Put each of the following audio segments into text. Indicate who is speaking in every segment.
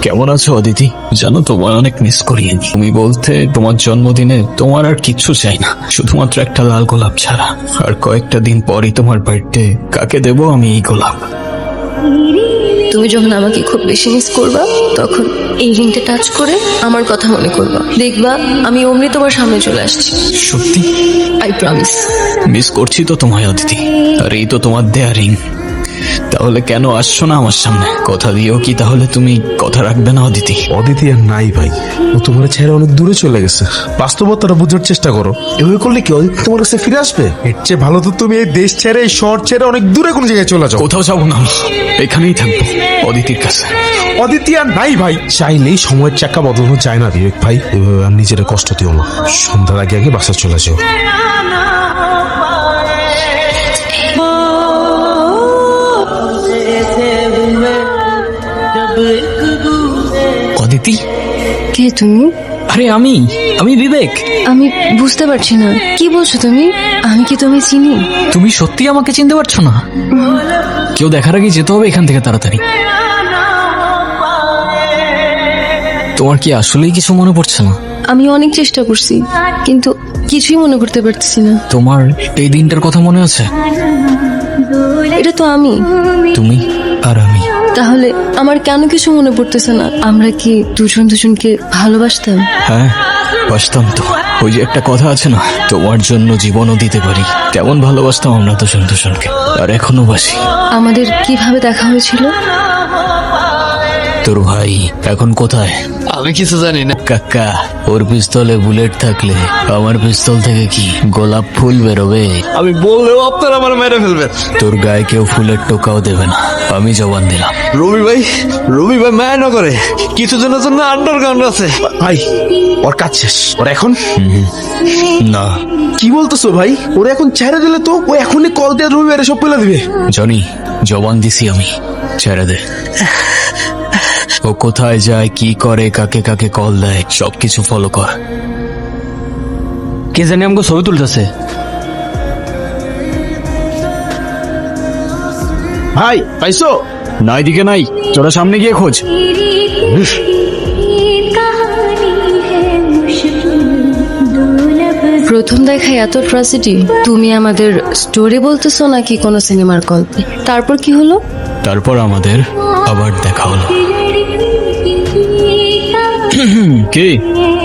Speaker 1: কেমন আছো অদিতি? জানো তোমায় অনেক মিস করি। তুমি বলতে তোমার জন্মদিনে তোমার আর কিচ্ছু চাই না, শুধুমাত্র একটা লাল গোলাপ ছাড়া। আর কয়েকটা দিন পরই তোমার বার্থডে, কাকে দেবো আমি এই গোলাপ?
Speaker 2: তুমি যখন আমাকে খুব বেশি মিস করবা তখন এই রিংটা টাচ করে আমার কথা মনে করবা, দেখবা আমি অমনি তোমার সামনে চলে আসছি।
Speaker 1: সত্যি
Speaker 2: আই প্রমিস।
Speaker 1: মিস করছি তো তোমায় অদিতি, আর এই তো তোমার দেয়া রিং। তাহলে কেন আসছো না আমার সামনে? কথা দিয়েও কি তাহলে তুমি কথা রাখবে না অদিতি?
Speaker 3: অদিতি আর নাই ভাই, ও তোমার ছেড়ে অনেক দূরে চলে গেছে। বাস্তবতাটা বুঝার চেষ্টা করো। এভাবে করলে কি অদিতি তোমার কাছে ফিরে আসবে? এর চেয়ে ভালো তো তুমি এই দেশ ছেড়ে, এই শহর ছেড়ে অনেক দূরে কোনো জায়গায় চলে যাও।
Speaker 1: কোথাও যাবো না, এখানেই থাকবো অদিতির কাছে।
Speaker 3: অদিতি আর নাই ভাই, চাইলেই সময়ের চাকা বদলানো যায় না বিবেক ভাই। এভাবে আর নিজের কষ্ট দিও না। সন্ধ্যার আগে আগে বাসা চলে যাও।
Speaker 1: অদিতি?
Speaker 2: কে তুমি?
Speaker 1: আরে আমি আমি বিবেক।
Speaker 2: আমি বুঝতে পারছি না কি বলছো তুমি। আমি কি তুমি চিনি?
Speaker 1: তুমি সত্যি আমাকে চিনতে পারছো না? কেউ দেখার আগে যেতে হবে এখান থেকে তাড়াতাড়ি। তোমার কি আসলেই কিছু মনে পড়ছে না?
Speaker 2: আমি অনেক চেষ্টা করছি কিন্তু কিছুই মনে করতে পারছি না।
Speaker 1: তোমার এই দিনটার কথা মনে আছে?
Speaker 2: এটা তো আমি।
Speaker 1: তুমি আর আমি।
Speaker 2: তাহলে আমার কেন কিছু মনে পড়তেছে না? আমরা কি দুজন দুজনকে ভালোবাসতাম?
Speaker 1: হ্যাঁ, বাসতাম তো। ওই যে একটা কথা আছে না, তোমার জন্য জীবনও দিতে পারি। কেমন ভালোবাসতাম আমরা দুজন দুজনকে, আর এখনো বাসি।
Speaker 2: আমাদের কিভাবে দেখা হয়েছিল?
Speaker 1: তোর ভাই এখন কোথায়?
Speaker 4: আমি কিছু জানি না।
Speaker 1: কাকা, ওর পিস্তলে বুলেট থাকলে আমার পিস্তল থেকে কি গোলাপ ফুল বেরোবে?
Speaker 4: আমি বললেও আপনারা আমার মেরে ফেলবেন।
Speaker 1: তোর গায়ে কেউ ফুলের টোকাও দেবে না, আমি জবান দিলাম।
Speaker 4: রবি ভাই মায়া না করে কিছু জনের জন্য আন্ডারগ্রাউন্ড আছে।
Speaker 3: ভাই ওর কাজ শেষ। ওর এখন
Speaker 1: না
Speaker 3: কি বলতেছো ভাই? ওরা এখন ছেড়ে দিলে তো ও এখনই কল দিয়ে রবিবারে সব পেলে দিবে।
Speaker 1: জনি, জবান দিছি আমি, ছেড়ে দে। ও কোথায় যায়, কি করে, কাকে কাকে কল দেয়, সবকিছু ফলো কর।
Speaker 4: কে জানি আমাকে ছবি তুলতেছে।
Speaker 3: ভাই পাইছো?
Speaker 1: না, এদিকে নাই, তোরা সামনে গিয়ে খোঁজ।
Speaker 2: প্রথম দেখায় এত ট্র্যাজেডি? তুমি আমাদের স্টোরি বলতেছো নাকি কোনো সিনেমার গল্পে? তারপর কি হলো?
Speaker 1: তারপর আমাদের আবার দেখা হলো। কি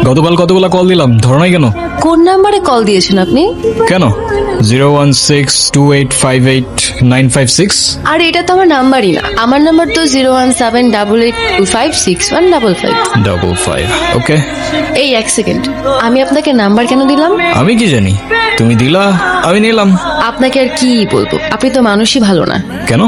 Speaker 1: গতকাল কতগুলা কল দিলাম, ধরো নাই কেন?
Speaker 2: কোন নাম্বারে কল দিয়েছেন আপনি?
Speaker 1: কেন? 016285895
Speaker 2: আর এটা তো আমার নাম্বারই না। আমার নাম্বার তো 01788256155।
Speaker 1: ওকে।
Speaker 2: এই এক সেকেন্ড, আমি আপনাকে নাম্বার কেন দিলাম?
Speaker 1: আমি কি জানি, তুমি দিলা, আমি নিলাম।
Speaker 2: আপনাকে আর কি বলবো, আপনি তো মানুষই ভালো না।
Speaker 1: কেন?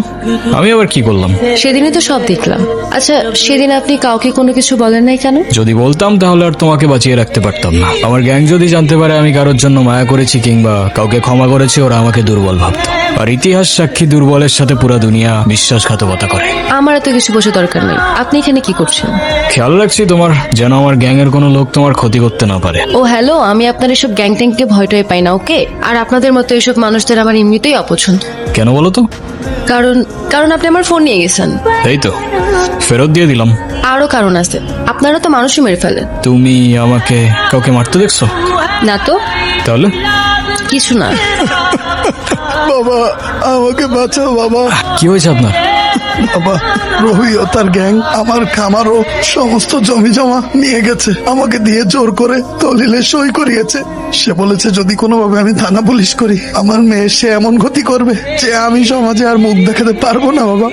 Speaker 1: আমি আবার কি করলাম?
Speaker 2: সেদিনই তো সব দেখলাম। আচ্ছা, সেদিন আপনি কাউকে কোনো কিছু বলেন নাই কেন?
Speaker 1: যদি বলতাম তাহলে আর তোমাকে বাঁচিয়ে রাখতে পারতাম না। আমার গ্যাং যদি জানতে পারে আমি কারোর জন্য মায়া করেছি কিংবা কাউকে ক্ষমা করেছি, ওরা আমাকে দুর্বল ভাবতো। আর ইতিহাস সাক্ষী, দুর্বলের সাথে পুরা দুনিয়া বিশ্বাসঘাতকতা করে।
Speaker 2: আমার এত কিছু বোঝা দরকার নেই। আপনি এখানে কি করছেন?
Speaker 1: খেয়াল রাখছি তোমার, যেন আমার গ্যাং এর কোনো লোক তোমার ক্ষতি করতে না পারে।
Speaker 2: ও হ্যালো, আমি আপনার এসব গ্যাং ট্যাংকে ভয়টাই পাই না, ওকে? আর আপনাদের মতো এসব মানুষদের আমার এমনিতেই অপছন্দ।
Speaker 1: কেন বলো তো?
Speaker 2: কারণ কারণ আপনি আমার ফোন নিয়ে গেছেন।
Speaker 1: এই তো ফেরত দিয়ে দিলাম।
Speaker 2: আরো কারণ আছে, আপনারা তো মানুষই মেরে ফেলেন।
Speaker 1: তুমি আমাকে কাউকে মারতে দেখছো?
Speaker 2: না তো,
Speaker 1: তাহলে
Speaker 2: কিছু না।
Speaker 5: বাবা আমাকে বাঁচাও বাবা।
Speaker 1: কি হয়েছে আপনার?
Speaker 5: বাবা, রবি ও তার গ্যাং আমার খামার ও সমস্ত জমি জমা নিয়ে গেছে। আমাকে দিয়ে জোর করে দলিলে সই করিয়েছে। সে বলেছে যদি কোনোভাবে আমি থানা পুলিশ করি, আমার মেয়ে সে এমন ক্ষতি করবে যে আমি সমাজে আর মুখ দেখাতে পারবো না। বাবা,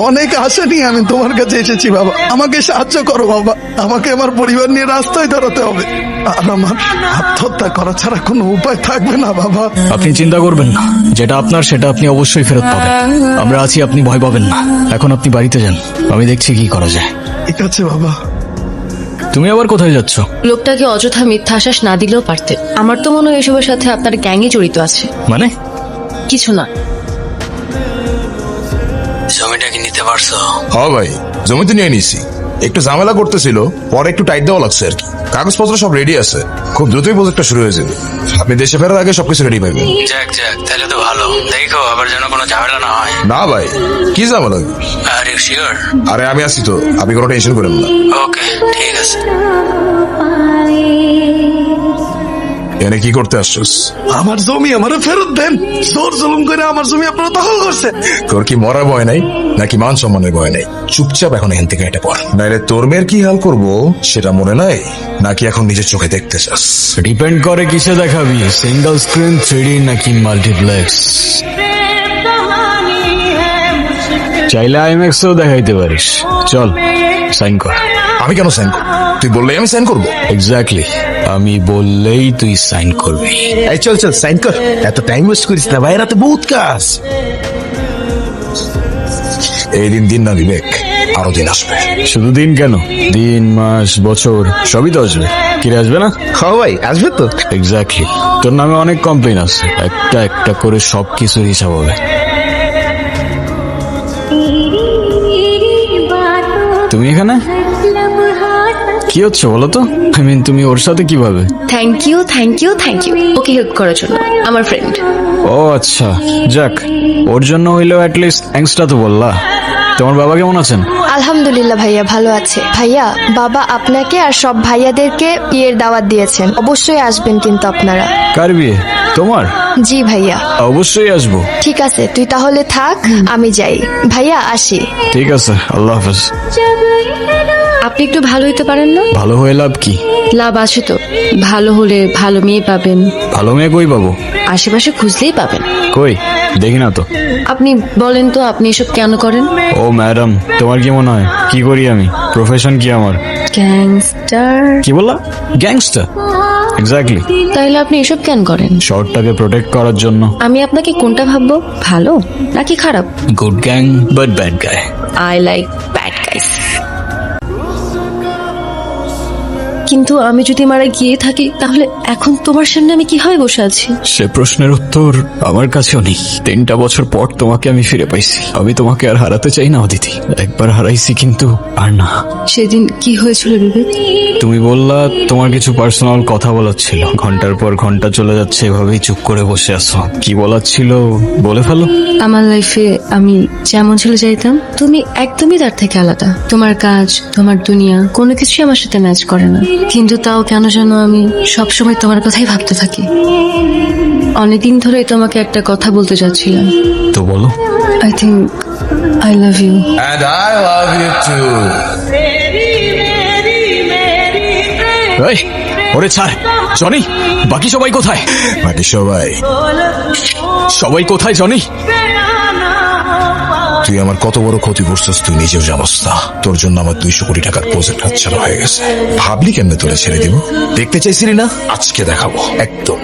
Speaker 5: অনেক আশা নিয়ে আমি তোমার কাছে এসেছি বাবা, আমাকে সাহায্য করো বাবা। আমাকে আমার পরিবার নিয়ে রাস্তায় দাঁড়াতে হবে, আর আমার আত্মহত্যা করা ছাড়া কোনো উপায় থাকবে না বাবা।
Speaker 1: আপনি চিন্তা করবেন না, যেটা আপনার সেটা আপনি অবশ্যই ফেরত পাবেন। আমরা আছি, আপনি ভয় পাবেন না। এখন আপনি বাড়িতে যান, আমি দেখছি কি করা যায়।
Speaker 5: ঠিক আছে বাবা।
Speaker 1: তুমি আবার কোথায় যাচ্ছ?
Speaker 2: লোকটাকে অযথা মিথ্যা আশ্বাস না দিলেও পারতেন। আমার তো মনে হয় এসবের সাথে আপনার গ্যাংই জড়িত আছে।
Speaker 1: মানে?
Speaker 2: কিছু না।
Speaker 1: জমিটা কি নিতে পারছো?
Speaker 6: হ্যাঁ ভাই, জমি তো নিয়ে নিছি। একটু ঝামেলা করতেছিল, পরে একটু টাইট দেওয়া লাগছে আর কি। কাগজপত্র সব রেডি আছে, খুব দ্রুতই প্রজেক্টটা শুরু হয়ে যাবে। আপনি দেশে ফেরার আগে সবকিছু রেডি পাবেন।
Speaker 7: যাক যাক, তাহলে তো ভালো। দেখো আবার যেন কোনো ঝামেলা না হয়।
Speaker 6: না ভাই, কি ঝামেলা?
Speaker 7: Are you sure?
Speaker 6: আরে আমি আছি তো, আপনি কোনো টেনশন করেন না।
Speaker 7: ওকে, ঠিক আছে।
Speaker 6: এনে কি করতে আসছস?
Speaker 5: আমার জমি আমারে ফেরত দেন। জোর জুলুম করে আমার জমি আপনারা দখল করছেন।
Speaker 6: তোর কি মরার ভয় নাই নাকি মান সম্মানের ভয় নাই? চুপচাপ এখন এখান থেকে এটা পর, নাইলে তোর মেয়ের কি হাল করবো সেটা মনে নাই, নাকি এখন নিজের চোখে দেখতে চাস?
Speaker 1: ডিপেন্ড করে কিসে দেখাবি, সিঙ্গেল স্ক্রিন, 3D নাকি মাল্টিপ্লেক্স। চাইলে আইম্যাক্সও দেখাইতে পারিস। চল সাইন কর।
Speaker 6: আমি কেন সাইন করবো? তুই বললেই আমি সাইন করবো?
Speaker 1: এক্স্যাক্টলি, আমি বললেই তুই সাইন করবি।
Speaker 3: এই চল চল সাইন কর, এত টাইম ওয়েস্ট করিস না ভাই, রাতে বহুত কাজ।
Speaker 6: এই দিন দিন না বিবেক, আরো দিন আসবে।
Speaker 1: শুধু দিন কেন, দিন, মাস, বছর সবই তো আসবে। কিরে আসবে না?
Speaker 3: হ্যাঁ ভাই আসবে তো।
Speaker 1: এক্স্যাক্টলি, তোর নামে অনেক কমপ্লেন আছে, একটা একটা করে সবকিছুর হিসাব হবে। তুমি এখানে কি হচ্ছে বলো তো? আই মিন, তুমি ওর সাথে কিভাবে?
Speaker 2: Thank you thank you thank you ওকে হেল্প করার জন্য, আমার ফ্রেন্ড।
Speaker 1: ও আচ্ছা, যাক, ওর জন্য হইলেও অ্যাটলিস্ট থ্যাঙ্কসটা তো বললা। তোমার বাবা কেমন আছেন?
Speaker 8: আলহামদুলিল্লাহ ভাইয়া ভালো আছে। ভাইয়া, বাবা আপনাকে আর সব ভাইয়াদেরকে বিয়ের দাওয়াত দিয়েছেন, অবশ্যই আসবেন কিন্তু আপনারা।
Speaker 1: কার বিয়ে? তোমার?
Speaker 8: জি ভাইয়া।
Speaker 1: অবশ্যই আসবো।
Speaker 8: ঠিক আছে, তুই তাহলে থাক, আমি যাই। ভাইয়া আসি।
Speaker 1: ঠিক আছে, আল্লাহ হাফেজ।
Speaker 2: আপনি একটু ভালো হইতে পারেন না?
Speaker 1: ভালো হয়ে লাভ কি?
Speaker 2: লাভ আছে তো, ভালো হলে ভালো মেয়ে পাবেন।
Speaker 1: ভালো মেয়ে কই পাবো?
Speaker 2: আশেপাশে খুঁজলেই পাবেন।
Speaker 1: কই দেখি না তো।
Speaker 2: আপনি বলেন তো, আপনি এসব কেন করেন?
Speaker 1: ও ম্যাডাম, তোমার কি মনে হয় কি করি আমি? প্রফেশন কি আমার?
Speaker 2: গ্যাংস্টার?
Speaker 1: কি বললা? গ্যাংস্টার? এক্স্যাক্টলি।
Speaker 2: তাইলে আপনি এসব কেন করেন?
Speaker 1: শর্টটাকে প্রোটেক্ট করার জন্য।
Speaker 2: আমি আপনাকে কোনটা ভাববো, ভালো নাকি খারাপ?
Speaker 1: গুড গ্যাং বাট ব্যাড গায়।
Speaker 2: I like bad guys. কিন্তু আমি যদি মারা গিয়ে থাকি, তাহলে এখন তোমার সামনে আমি কিভাবে বসে আছি?
Speaker 1: সে প্রশ্নের উত্তর আমার কাছেও নেই। 3টা বছর পর তোমাকে আমি ফিরে পাইছি। আমি তোমাকে আর হারাতে চাই না অদিতি, একবার হারাইছি কিন্তু আর না।
Speaker 2: সেদিন কি হয়েছিল বিবেক?
Speaker 1: তুমি বললা তোমার কিছু পার্সোনাল কথা বলার ছিল, ঘন্টার পর ঘন্টা চলে যাচ্ছে, এভাবেই চুপ করে বসে আছো। কি বলার ছিল বলে ফেলো।
Speaker 2: আমার লাইফে আমি যেমন ছিল চাইতাম, তুমি একদমই তার থেকে আলাদা। তোমার কাজ, তোমার দুনিয়া, কোনো কিছুই আমার সাথে ম্যাচ করে না। কিন্তু তাও কেন যেন আমি সবসময় তোমার কথাই ভাবতে থাকি। অনেকদিন ধরেই তোমাকে একটা কথা বলতে চাচ্ছিলাম।
Speaker 1: তো বলো।
Speaker 2: I think I love you.
Speaker 6: And I love you too.
Speaker 1: এই, ওরে ছাড়। জনি, বাকি সবাই কোথায়?
Speaker 6: বাকি সবাই?
Speaker 1: সবাই কোথায় জনি?
Speaker 6: তুই আমার কত বড় ক্ষতি করছিস তুই নিজেও জানোস না। তোর জন্য আমার 200 কোটি টাকার প্রজেক্ট হাতছাড়া হয়ে গেছে। ভাবলি কেমনে তোরে ছেড়ে দিব? দেখতে চাইছিলি না? আজকে দেখাবো, একদম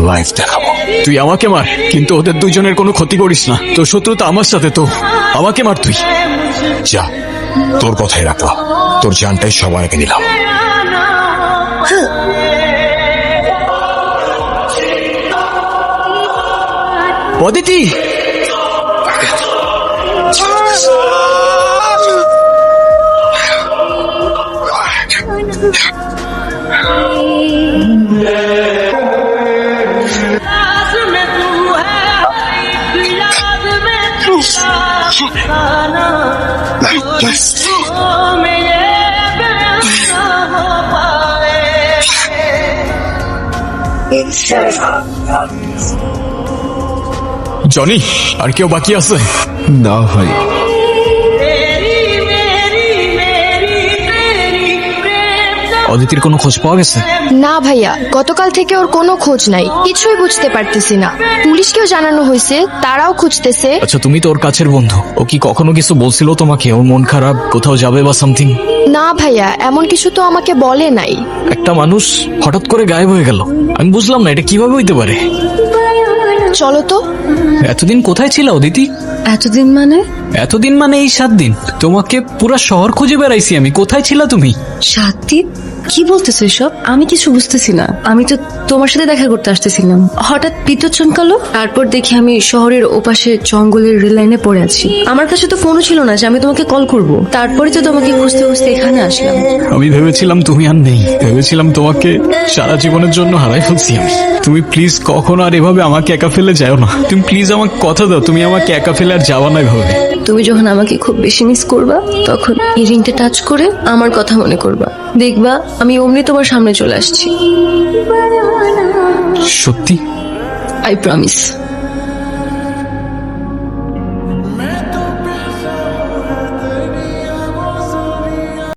Speaker 6: লাইভ দেখাবো।
Speaker 1: তুই আমাকে মার, কিন্তু ওদের দুইজনের কোনো ক্ষতি করিস না। তোর শত্রুতা আমার সাথে, তো আমাকে মার তুই।
Speaker 6: যা, তোর কথাই রাখলাম, তোর জানটাই সবার আগে নিলাম।
Speaker 1: অদিতি, জনি, আর কেউ বাকি আছে?
Speaker 3: না ভাই।
Speaker 1: অদিতির কোনো খোঁজ পাওয়া গেছে?
Speaker 8: না ভাইয়া, গতকাল থেকে ওর কোনো খোঁজ নাই, কিছুই বুঝতে পারতেছি না। পুলিশকেও জানানো হয়েছে, তারাও খুঁজতেছে।
Speaker 1: আচ্ছা, তুমি তো ওর কাছের বন্ধু, ও কি কখনো কিছু বলছিল তোমাকে? ওর মন খারাপ, কোথাও যাবে বা সামথিং?
Speaker 8: না ভাইয়া, এমন কিছু তো আমাকে বলে নাই।
Speaker 1: একটা মানুষ হঠাৎ করে গায়েব হয়ে গেল, আমি বুঝলাম না এটা কিভাবে হইতে পারে।
Speaker 8: চলো তো।
Speaker 1: এতদিন কোথায় ছিল অদিতি?
Speaker 2: এতদিন মানে?
Speaker 1: এতদিন মানে এই 7 দিন। তোমাকে পুরা শহর খুঁজে বেড়াইছি আমি, কোথায় ছিলা তুমি?
Speaker 2: 7 দিন? কি বলতেছো এসব? আমি কিছু বুঝতেছি না। আমি তো তোমার সাথে দেখা করতে আসতেছিলাম, হঠাৎ বিদ্যুৎ চমকালো, তারপর দেখি আমি শহরের ওপাশে জঙ্গলের রেল লাইনে পড়ে আছি। আমার কাছে তো ফোনও ছিল না যে আমি তোমাকে কল করব, তারপরে তো তোমাকে খুঁজতে খুঁজতে এখানে আসলাম।
Speaker 1: আমি ভেবেছিলাম তুমি আর নেই, ভেবেছিলাম তোমাকে সারা জীবনের জন্য হারাই ফেলছি আমি। তুমি প্লিজ কখনো আর এভাবে আমাকে একা ফেলে যাও না। তুমি প্লিজ আমাকে কথা দাও, তুমি আমাকে একা ফেলে আর যাওয়া না এভাবে।
Speaker 2: তুমি যখন আমাকে খুব বেশি মিস করবা, তখন এই রিংটা টাচ করে আমার কথা মনে করবা, দেখবা আমি অমনি তোমার সামনে চলে আসছি।
Speaker 1: সত্যি?
Speaker 2: I promise.